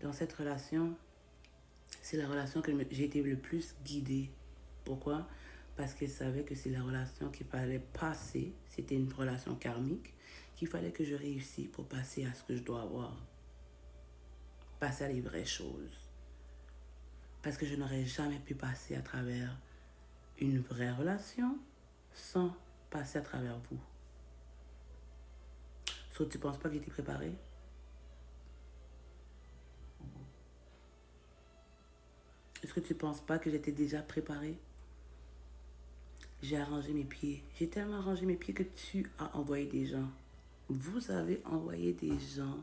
Dans cette relation, c'est la relation que j'ai été le plus guidée. Pourquoi? Parce qu'elle savait que c'est la relation qu'il fallait passer. C'était une relation karmique qu'il fallait que je réussisse pour passer à ce que je dois avoir. Passer à les vraies choses. Parce que je n'aurais jamais pu passer à travers une vraie relation sans passer à travers vous. Sauf tu ne penses pas que j'étais préparée? Est-ce que tu ne penses pas que j'étais déjà préparée? J'ai arrangé mes pieds. J'ai tellement arrangé mes pieds que tu as envoyé des gens. Vous avez envoyé des gens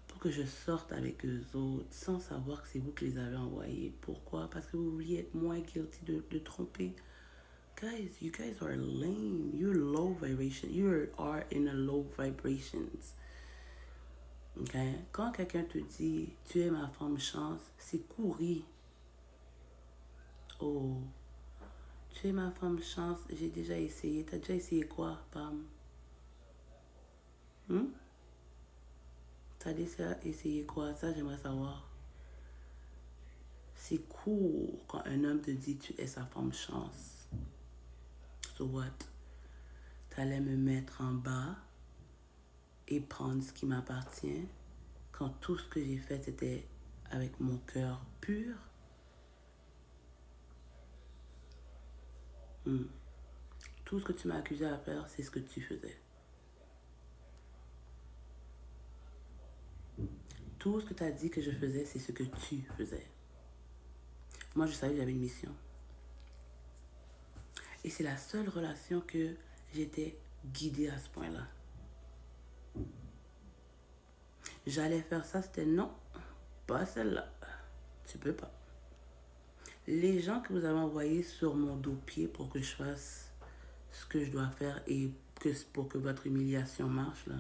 pour que je sorte avec eux autres sans savoir que c'est vous qui les avez envoyés. Pourquoi? Parce que vous vouliez être moins guilty de tromper. Guys, you guys are lame. You're low vibration. You are in a low vibrations. Okay? Quand quelqu'un te dit tu es ma femme chance, c'est courir. Oh, tu es ma femme chance, j'ai déjà essayé. T'as déjà essayé quoi, Pam? Hmm? T'as déjà essayé quoi? Ça, j'aimerais savoir. C'est cool quand un homme te dit tu es sa femme chance. So what? T'allais me mettre en bas et prendre ce qui m'appartient quand tout ce que j'ai fait c'était avec mon cœur pur. Tout ce que tu m'as accusé à faire, c'est ce que tu faisais. Tout ce que tu as dit que je faisais, c'est ce que tu faisais. Moi, je savais que j'avais une mission. Et c'est la seule relation que j'étais guidée à ce point-là. J'allais faire ça, c'était non, pas celle-là. Tu peux pas. Les gens que vous avez envoyés sur mon dos-pied pour que je fasse ce que je dois faire et pour que votre humiliation marche, là,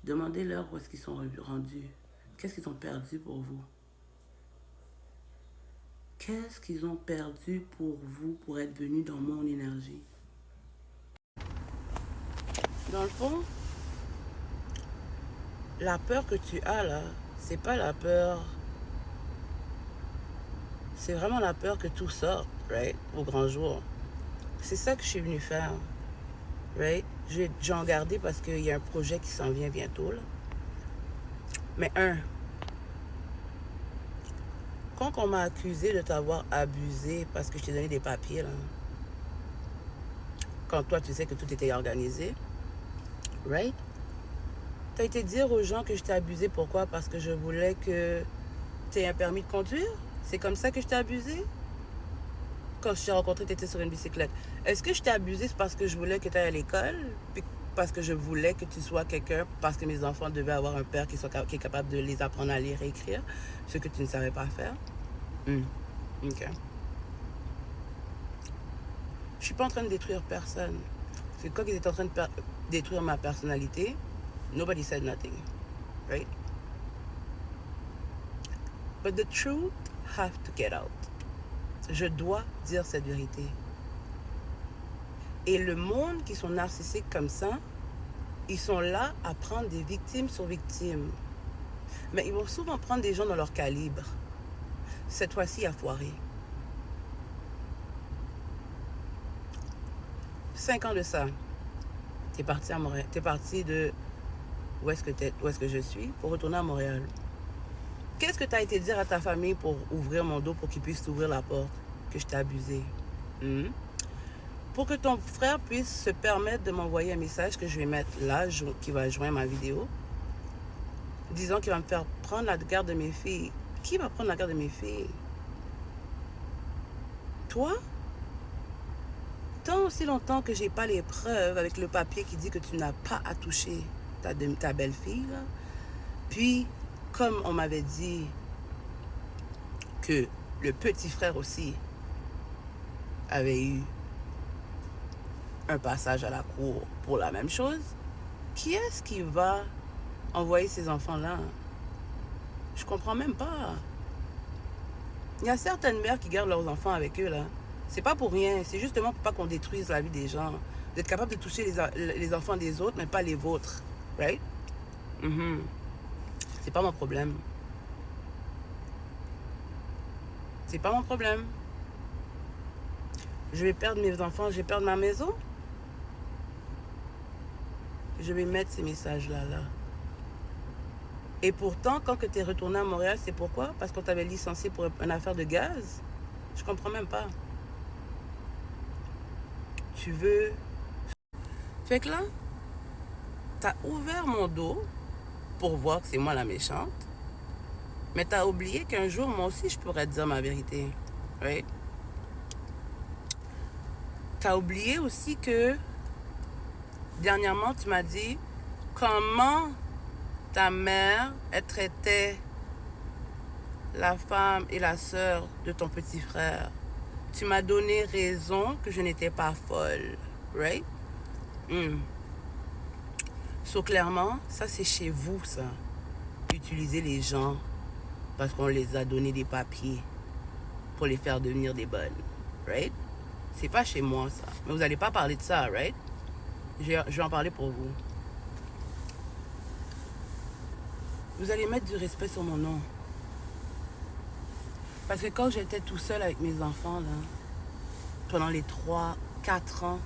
demandez-leur où est-ce qu'ils sont rendus. Qu'est-ce qu'ils ont perdu pour vous? Qu'est-ce qu'ils ont perdu pour vous pour être venus dans mon énergie? Dans le fond, la peur que tu as là, c'est pas la peur. C'est vraiment la peur que tout sorte, right? Au grand jour. C'est ça que je suis venue faire, right? J'ai en gardé parce qu'il y a un projet qui s'en vient bientôt, là. Mais quand on m'a accusé de t'avoir abusé parce que je t'ai donné des papiers, là, quand toi tu sais que tout était organisé, right? T'as été dire aux gens que je t'ai abusé, pourquoi? Parce que je voulais que tu aies un permis de conduire? C'est comme ça que je t'ai abusé? Quand je t'ai rencontré, tu étais sur une bicyclette. Est-ce que je t'ai abusé parce que je voulais que tu ailles à l'école? Puis parce que je voulais que tu sois quelqu'un, parce que mes enfants devaient avoir un père qui est capable de les apprendre à lire et écrire, ce que tu ne savais pas faire? Ok. Je suis pas en train de détruire personne. C'est quand ils étaient en train de détruire ma personnalité, nobody said nothing, right? But the truth have to get out. Je dois dire cette vérité. Et le monde qui sont narcissiques comme ça, ils sont là à prendre des victimes sur victimes. Mais ils vont souvent prendre des gens dans leur calibre. Cette fois-ci, il a foiré. 5 ans de ça, t'es parti à Montréal. T'es parti de où est-ce que je suis pour retourner à Montréal. Qu'est-ce que tu as été dire à ta famille pour ouvrir mon dos pour qu'ils puissent t'ouvrir la porte? Que je t'ai abusé. Pour que ton frère puisse se permettre de m'envoyer un message que je vais mettre là, qui va joindre ma vidéo, disant qu'il va me faire prendre la garde de mes filles. Qui va prendre la garde de mes filles? Toi? Tant aussi longtemps que j'ai pas les preuves avec le papier qui dit que tu n'as pas à toucher ta belle-fille, là. Puis, comme on m'avait dit que le petit frère aussi avait eu un passage à la cour pour la même chose, qui est-ce qui va envoyer ces enfants-là? Je comprends même pas. Il y a certaines mères qui gardent leurs enfants avec eux, là. C'est pas pour rien, c'est justement pour pas qu'on détruise la vie des gens. D'être capable de toucher les enfants des autres, mais pas les vôtres. Right? C'est pas mon problème. C'est pas mon problème. Je vais perdre mes enfants, je vais perdre ma maison. Je vais mettre ces messages-là, là. Et pourtant, quand tu es retourné à Montréal, c'est pourquoi? Parce qu'on t'avait licencié pour une affaire de gaz? Je comprends même pas. Tu veux... Fait que là, tu as ouvert mon dos pour voir que c'est moi la méchante. Mais tu as oublié qu'un jour, moi aussi, je pourrais te dire ma vérité. Right? Tu as oublié aussi que, dernièrement, tu m'as dit comment ta mère, elle traitait la femme et la sœur de ton petit frère. Tu m'as donné raison que je n'étais pas folle. Right? So, clairement, ça, c'est chez vous, ça. Utiliser les gens parce qu'on les a donné des papiers pour les faire devenir des bonnes. Right? C'est pas chez moi, ça. Mais vous n'allez pas parler de ça, right? Je vais en parler pour vous. Vous allez mettre du respect sur mon nom. Parce que quand j'étais tout seul avec mes enfants, là, pendant les 3-4 ans,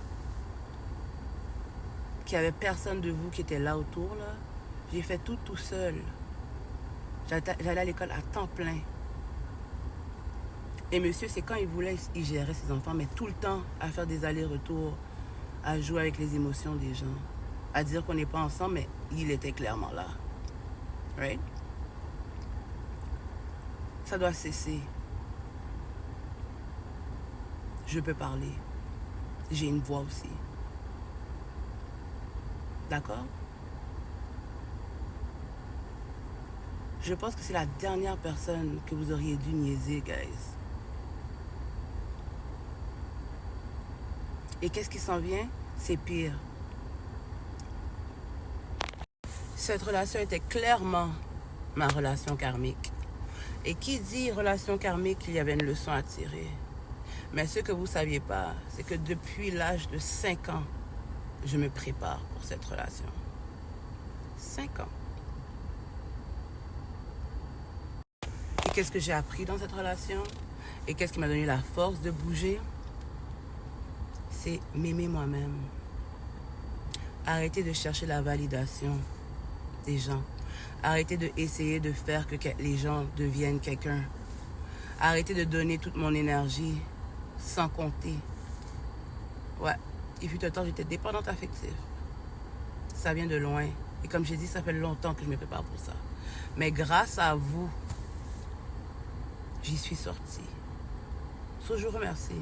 qu'il n'y avait personne de vous qui était là autour, là, j'ai fait tout seul. J'allais à l'école à temps plein. Et monsieur, c'est quand il voulait, il gérait ses enfants, mais tout le temps à faire des allers-retours, à jouer avec les émotions des gens, à dire qu'on n'est pas ensemble, mais il était clairement là. Right? Ça doit cesser. Je peux parler. J'ai une voix aussi. D'accord? Je pense que c'est la dernière personne que vous auriez dû niaiser, guys. Et qu'est-ce qui s'en vient? C'est pire. Cette relation était clairement ma relation karmique. Et qui dit relation karmique, il y avait une leçon à tirer. Mais ce que vous ne saviez pas, c'est que depuis l'âge de 5 ans, je me prépare pour cette relation. 5 ans. Et qu'est-ce que j'ai appris dans cette relation? Et qu'est-ce qui m'a donné la force de bouger? C'est m'aimer moi-même. Arrêtez de chercher la validation des gens. Arrêtez d'essayer de faire que les gens deviennent quelqu'un. Arrêtez de donner toute mon énergie sans compter. Ouais, il fut un temps, j'étais dépendante affective. Ça vient de loin. Et comme j'ai dit, ça fait longtemps que je me prépare pour ça. Mais grâce à vous, j'y suis sortie. So, je vous remercie.